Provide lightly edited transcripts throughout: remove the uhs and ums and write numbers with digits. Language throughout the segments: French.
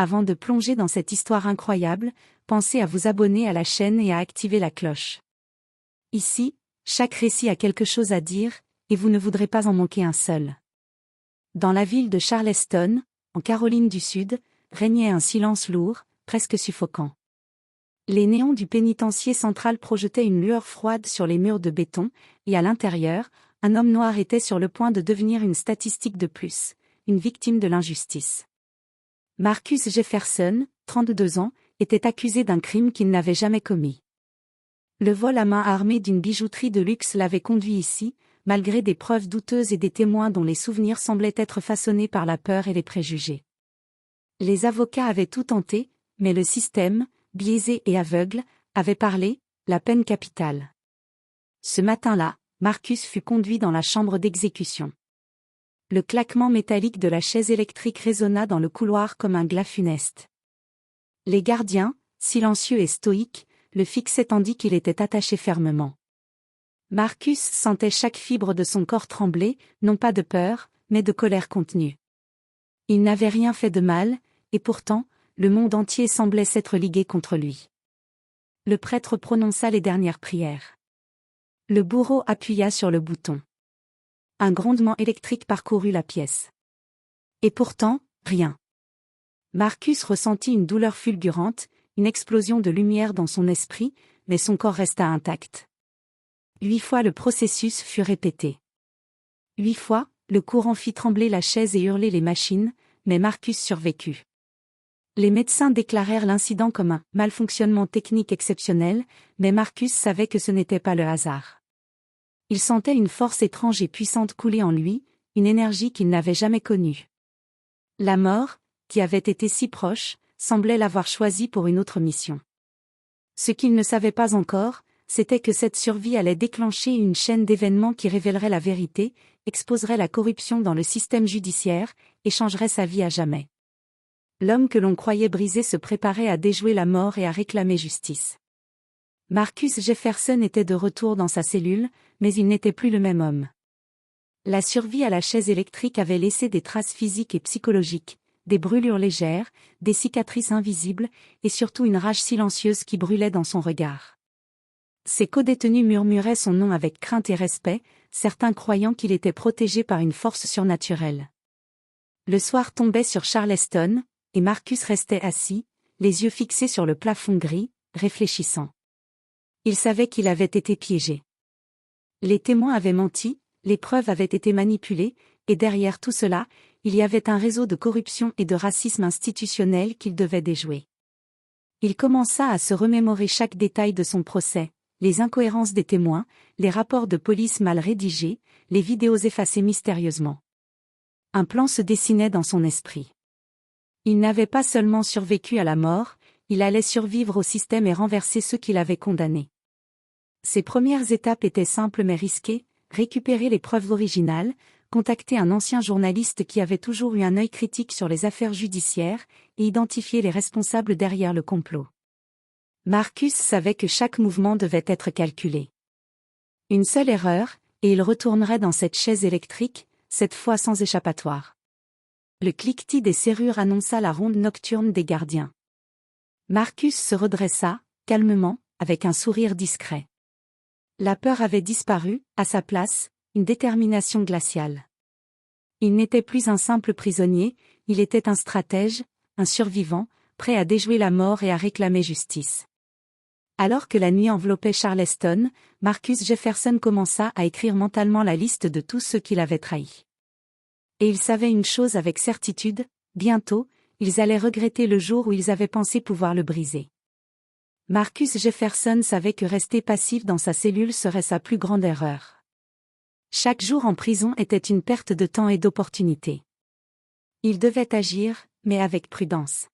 Avant de plonger dans cette histoire incroyable, pensez à vous abonner à la chaîne et à activer la cloche. Ici, chaque récit a quelque chose à dire, et vous ne voudrez pas en manquer un seul. Dans la ville de Charleston, en Caroline du Sud, régnait un silence lourd, presque suffocant. Les néons du pénitencier central projetaient une lueur froide sur les murs de béton, et à l'intérieur, un homme noir était sur le point de devenir une statistique de plus, une victime de l'injustice. Marcus Jefferson, 32 ans, était accusé d'un crime qu'il n'avait jamais commis. Le vol à main armée d'une bijouterie de luxe l'avait conduit ici, malgré des preuves douteuses et des témoins dont les souvenirs semblaient être façonnés par la peur et les préjugés. Les avocats avaient tout tenté, mais le système, biaisé et aveugle, avait parlé, la peine capitale. Ce matin-là, Marcus fut conduit dans la chambre d'exécution. Le claquement métallique de la chaise électrique résonna dans le couloir comme un glas funeste. Les gardiens, silencieux et stoïques, le fixaient tandis qu'il était attaché fermement. Marcus sentait chaque fibre de son corps trembler, non pas de peur, mais de colère contenue. Il n'avait rien fait de mal, et pourtant, le monde entier semblait s'être ligué contre lui. Le prêtre prononça les dernières prières. Le bourreau appuya sur le bouton. Un grondement électrique parcourut la pièce. Et pourtant, rien. Marcus ressentit une douleur fulgurante, une explosion de lumière dans son esprit, mais son corps resta intact. 8 fois le processus fut répété. 8 fois, le courant fit trembler la chaise et hurler les machines, mais Marcus survécut. Les médecins déclarèrent l'incident comme un malfonctionnement technique exceptionnel, mais Marcus savait que ce n'était pas le hasard. Il sentait une force étrange et puissante couler en lui, une énergie qu'il n'avait jamais connue. La mort, qui avait été si proche, semblait l'avoir choisi pour une autre mission. Ce qu'il ne savait pas encore, c'était que cette survie allait déclencher une chaîne d'événements qui révélerait la vérité, exposerait la corruption dans le système judiciaire, et changerait sa vie à jamais. L'homme que l'on croyait brisé se préparait à déjouer la mort et à réclamer justice. Marcus Jefferson était de retour dans sa cellule, mais il n'était plus le même homme. La survie à la chaise électrique avait laissé des traces physiques et psychologiques, des brûlures légères, des cicatrices invisibles, et surtout une rage silencieuse qui brûlait dans son regard. Ses codétenus murmuraient son nom avec crainte et respect, certains croyant qu'il était protégé par une force surnaturelle. Le soir tombait sur Charleston, et Marcus restait assis, les yeux fixés sur le plafond gris, réfléchissant. Il savait qu'il avait été piégé. Les témoins avaient menti, les preuves avaient été manipulées, et derrière tout cela, il y avait un réseau de corruption et de racisme institutionnel qu'il devait déjouer. Il commença à se remémorer chaque détail de son procès, les incohérences des témoins, les rapports de police mal rédigés, les vidéos effacées mystérieusement. Un plan se dessinait dans son esprit. Il n'avait pas seulement survécu à la mort, il allait survivre au système et renverser ceux qui l'avaient condamné. Ses premières étapes étaient simples mais risquées, récupérer les preuves originales, contacter un ancien journaliste qui avait toujours eu un œil critique sur les affaires judiciaires, et identifier les responsables derrière le complot. Marcus savait que chaque mouvement devait être calculé. Une seule erreur, et il retournerait dans cette chaise électrique, cette fois sans échappatoire. Le cliquetis des serrures annonça la ronde nocturne des gardiens. Marcus se redressa, calmement, avec un sourire discret. La peur avait disparu, à sa place, une détermination glaciale. Il n'était plus un simple prisonnier, il était un stratège, un survivant, prêt à déjouer la mort et à réclamer justice. Alors que la nuit enveloppait Charleston, Marcus Jefferson commença à écrire mentalement la liste de tous ceux qu'il avait trahis. Et il savait une chose avec certitude, bientôt, ils allaient regretter le jour où ils avaient pensé pouvoir le briser. Marcus Jefferson savait que rester passif dans sa cellule serait sa plus grande erreur. Chaque jour en prison était une perte de temps et d'opportunité. Il devait agir, mais avec prudence.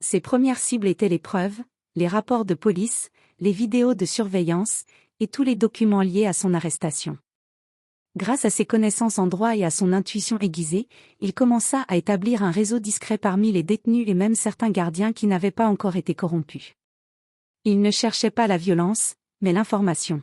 Ses premières cibles étaient les preuves, les rapports de police, les vidéos de surveillance, et tous les documents liés à son arrestation. Grâce à ses connaissances en droit et à son intuition aiguisée, il commença à établir un réseau discret parmi les détenus et même certains gardiens qui n'avaient pas encore été corrompus. Il ne cherchait pas la violence, mais l'information.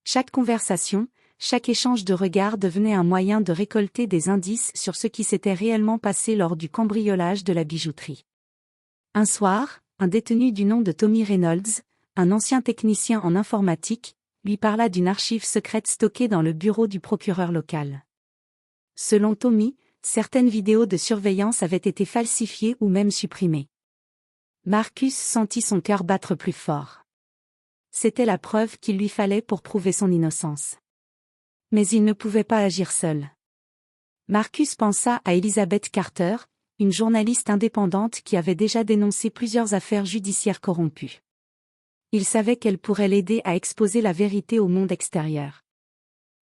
Chaque conversation, chaque échange de regards devenait un moyen de récolter des indices sur ce qui s'était réellement passé lors du cambriolage de la bijouterie. Un soir, un détenu du nom de Tommy Reynolds, un ancien technicien en informatique, lui parla d'une archive secrète stockée dans le bureau du procureur local. Selon Tommy, certaines vidéos de surveillance avaient été falsifiées ou même supprimées. Marcus sentit son cœur battre plus fort. C'était la preuve qu'il lui fallait pour prouver son innocence. Mais il ne pouvait pas agir seul. Marcus pensa à Elizabeth Carter, une journaliste indépendante qui avait déjà dénoncé plusieurs affaires judiciaires corrompues. Il savait qu'elle pourrait l'aider à exposer la vérité au monde extérieur.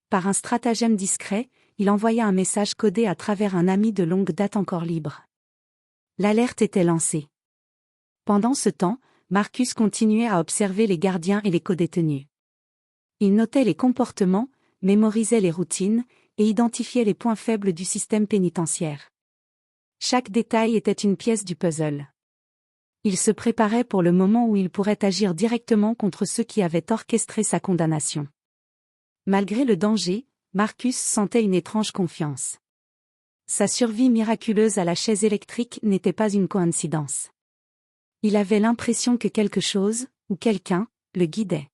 Par un stratagème discret, il envoya un message codé à travers un ami de longue date encore libre. L'alerte était lancée. Pendant ce temps, Marcus continuait à observer les gardiens et les codétenus. Il notait les comportements, mémorisait les routines, et identifiait les points faibles du système pénitentiaire. Chaque détail était une pièce du puzzle. Il se préparait pour le moment où il pourrait agir directement contre ceux qui avaient orchestré sa condamnation. Malgré le danger, Marcus sentait une étrange confiance. Sa survie miraculeuse à la chaise électrique n'était pas une coïncidence. Il avait l'impression que quelque chose, ou quelqu'un, le guidait.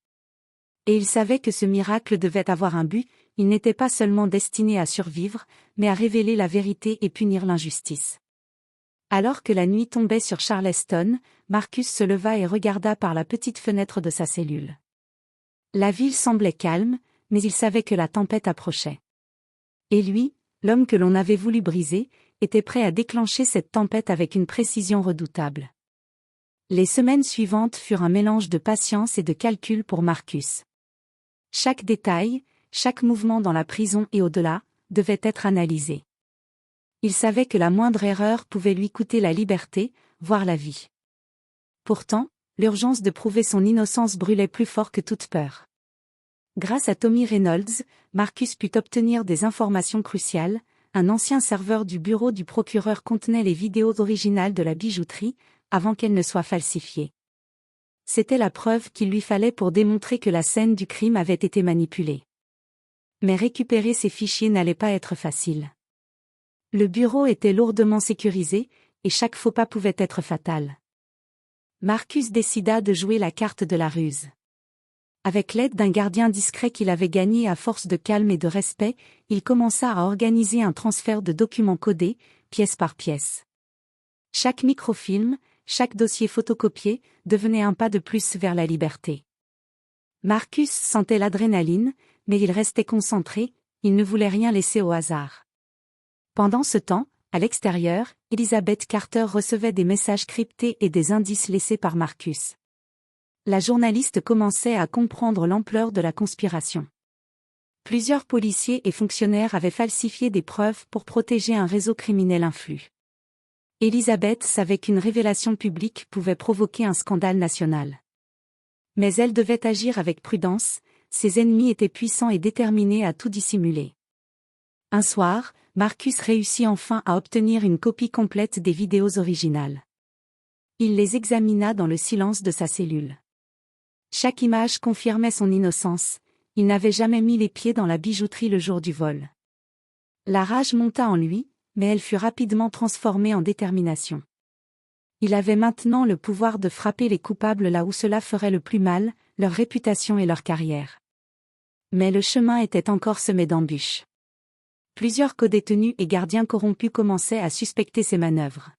Et il savait que ce miracle devait avoir un but, il n'était pas seulement destiné à survivre, mais à révéler la vérité et punir l'injustice. Alors que la nuit tombait sur Charleston, Marcus se leva et regarda par la petite fenêtre de sa cellule. La ville semblait calme, mais il savait que la tempête approchait. Et lui, l'homme que l'on avait voulu briser, était prêt à déclencher cette tempête avec une précision redoutable. Les semaines suivantes furent un mélange de patience et de calcul pour Marcus. Chaque détail, chaque mouvement dans la prison et au-delà, devait être analysé. Il savait que la moindre erreur pouvait lui coûter la liberté, voire la vie. Pourtant, l'urgence de prouver son innocence brûlait plus fort que toute peur. Grâce à Tommy Reynolds, Marcus put obtenir des informations cruciales. Un ancien serveur du bureau du procureur contenait les vidéos originales de la bijouterie, avant qu'elles ne soient falsifiées. C'était la preuve qu'il lui fallait pour démontrer que la scène du crime avait été manipulée. Mais récupérer ces fichiers n'allait pas être facile. Le bureau était lourdement sécurisé, et chaque faux pas pouvait être fatal. Marcus décida de jouer la carte de la ruse. Avec l'aide d'un gardien discret qu'il avait gagné à force de calme et de respect, il commença à organiser un transfert de documents codés, pièce par pièce. Chaque microfilm, chaque dossier photocopié, devenait un pas de plus vers la liberté. Marcus sentait l'adrénaline, mais il restait concentré, il ne voulait rien laisser au hasard. Pendant ce temps, à l'extérieur, Elizabeth Carter recevait des messages cryptés et des indices laissés par Marcus. La journaliste commençait à comprendre l'ampleur de la conspiration. Plusieurs policiers et fonctionnaires avaient falsifié des preuves pour protéger un réseau criminel influent. Elizabeth savait qu'une révélation publique pouvait provoquer un scandale national. Mais elle devait agir avec prudence, ses ennemis étaient puissants et déterminés à tout dissimuler. Un soir, Marcus réussit enfin à obtenir une copie complète des vidéos originales. Il les examina dans le silence de sa cellule. Chaque image confirmait son innocence, il n'avait jamais mis les pieds dans la bijouterie le jour du vol. La rage monta en lui, mais elle fut rapidement transformée en détermination. Il avait maintenant le pouvoir de frapper les coupables là où cela ferait le plus mal, leur réputation et leur carrière. Mais le chemin était encore semé d'embûches. Plusieurs codétenus et gardiens corrompus commençaient à suspecter ses manœuvres.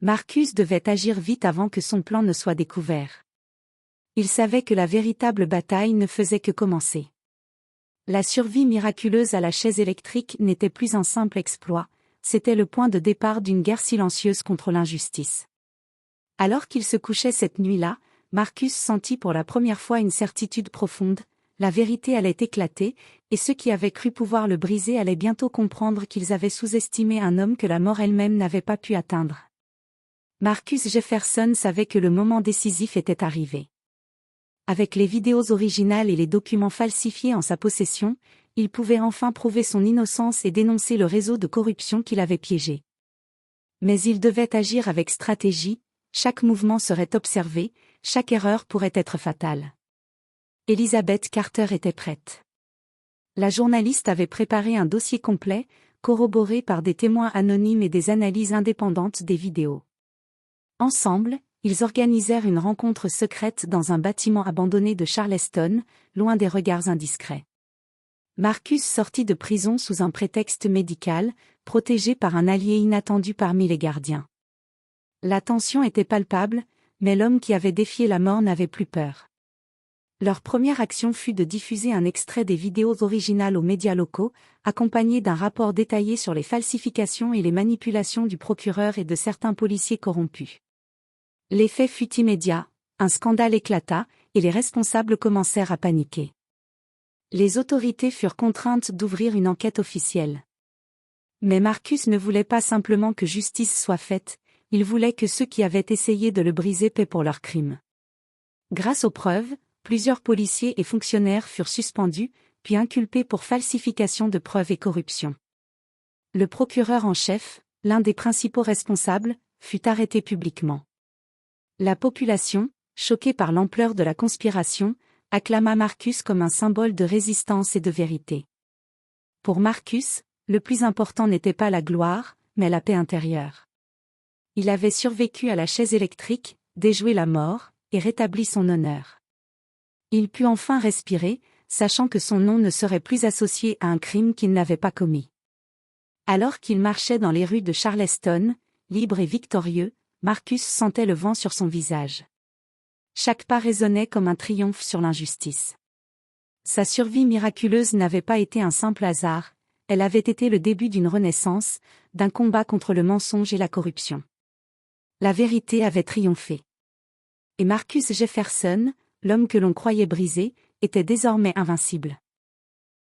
Marcus devait agir vite avant que son plan ne soit découvert. Il savait que la véritable bataille ne faisait que commencer. La survie miraculeuse à la chaise électrique n'était plus un simple exploit, c'était le point de départ d'une guerre silencieuse contre l'injustice. Alors qu'il se couchait cette nuit-là, Marcus sentit pour la première fois une certitude profonde, la vérité allait éclater, et ceux qui avaient cru pouvoir le briser allaient bientôt comprendre qu'ils avaient sous-estimé un homme que la mort elle-même n'avait pas pu atteindre. Marcus Jefferson savait que le moment décisif était arrivé. Avec les vidéos originales et les documents falsifiés en sa possession, il pouvait enfin prouver son innocence et dénoncer le réseau de corruption qu'il avait piégé. Mais il devait agir avec stratégie, chaque mouvement serait observé, chaque erreur pourrait être fatale. Elizabeth Carter était prête. La journaliste avait préparé un dossier complet, corroboré par des témoins anonymes et des analyses indépendantes des vidéos. Ensemble, ils organisèrent une rencontre secrète dans un bâtiment abandonné de Charleston, loin des regards indiscrets. Marcus sortit de prison sous un prétexte médical, protégé par un allié inattendu parmi les gardiens. La tension était palpable, mais l'homme qui avait défié la mort n'avait plus peur. Leur première action fut de diffuser un extrait des vidéos originales aux médias locaux, accompagné d'un rapport détaillé sur les falsifications et les manipulations du procureur et de certains policiers corrompus. L'effet fut immédiat, un scandale éclata, et les responsables commencèrent à paniquer. Les autorités furent contraintes d'ouvrir une enquête officielle. Mais Marcus ne voulait pas simplement que justice soit faite, il voulait que ceux qui avaient essayé de le briser paient pour leurs crimes. Grâce aux preuves, plusieurs policiers et fonctionnaires furent suspendus, puis inculpés pour falsification de preuves et corruption. Le procureur en chef, l'un des principaux responsables, fut arrêté publiquement. La population, choquée par l'ampleur de la conspiration, acclama Marcus comme un symbole de résistance et de vérité. Pour Marcus, le plus important n'était pas la gloire, mais la paix intérieure. Il avait survécu à la chaise électrique, déjoué la mort, et rétabli son honneur. Il put enfin respirer, sachant que son nom ne serait plus associé à un crime qu'il n'avait pas commis. Alors qu'il marchait dans les rues de Charleston, libre et victorieux, Marcus sentait le vent sur son visage. Chaque pas résonnait comme un triomphe sur l'injustice. Sa survie miraculeuse n'avait pas été un simple hasard, elle avait été le début d'une renaissance, d'un combat contre le mensonge et la corruption. La vérité avait triomphé. Et Marcus Jefferson, l'homme que l'on croyait brisé, était désormais invincible.